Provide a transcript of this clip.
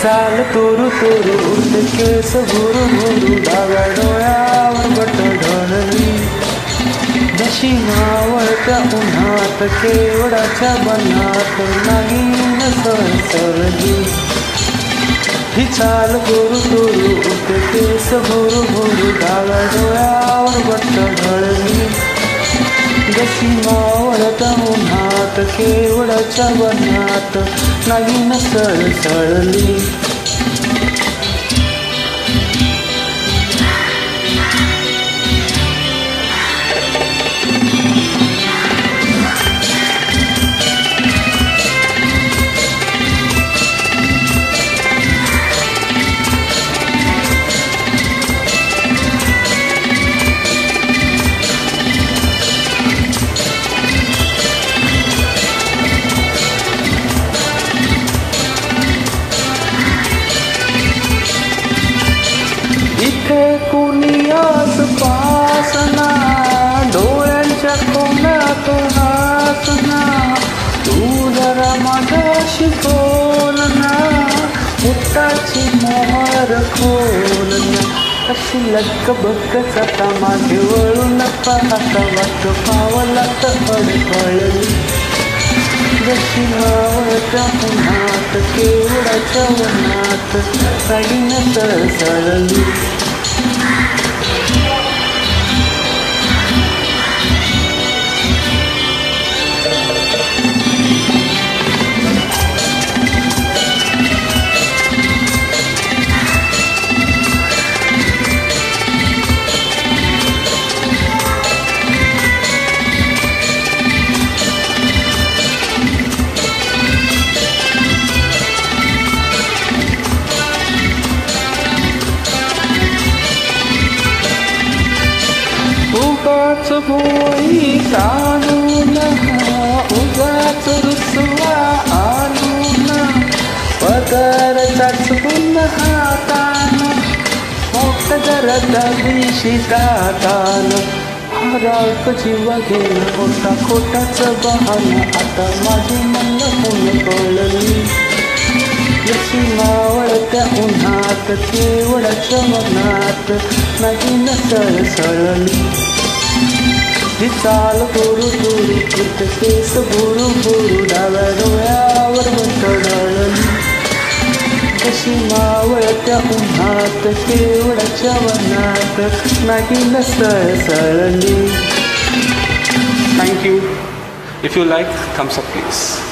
चाल तुरु तुरु उडते केस भुरु भुरु डाव्या डोळ्यावर बट ढळली जशी मावळत्या उन्हात केवडाच्या बनात नागिन सळसळली ही चाल तुरु तुरु उडते केस भुरु भुरु डाव्या डोळ्यावर बट ढळली जशी मावळत्या उन्हात केवडाच्या बनात नागिन सळसळली इथे कुणी आसपासना डोळ्यांच्या कोणातून हसना तू जरा माझ्याशी बोल ना मुक्ताची मोहर खोल ना अशी लग बघच आता मागे वळू नका आता वाट पावला तर अडकळली जशी मावळत्या उन्हात केवडाच्या उन्हात नागिन सळसळली उगाच भोई काढून उगाच रुसवा आणून पदर चाचपून हातानं मोठ जरता दिशी दातान हराक जीवा घेणं खोटा खोटाचं बहाणं आता माझी मन होऊन कळली जशी मावळत्या उन्हात केवडाच्या मनात नागिन सळसळली ही चाल तुरु तुरु उडते केस भुरु भुरु डाव्या डोळ्यावर बट ढळली जशी मावळत्या उन्हात केवडाच्या मनात नागिन सळसळली. Thank you. If you like, thumbs up please.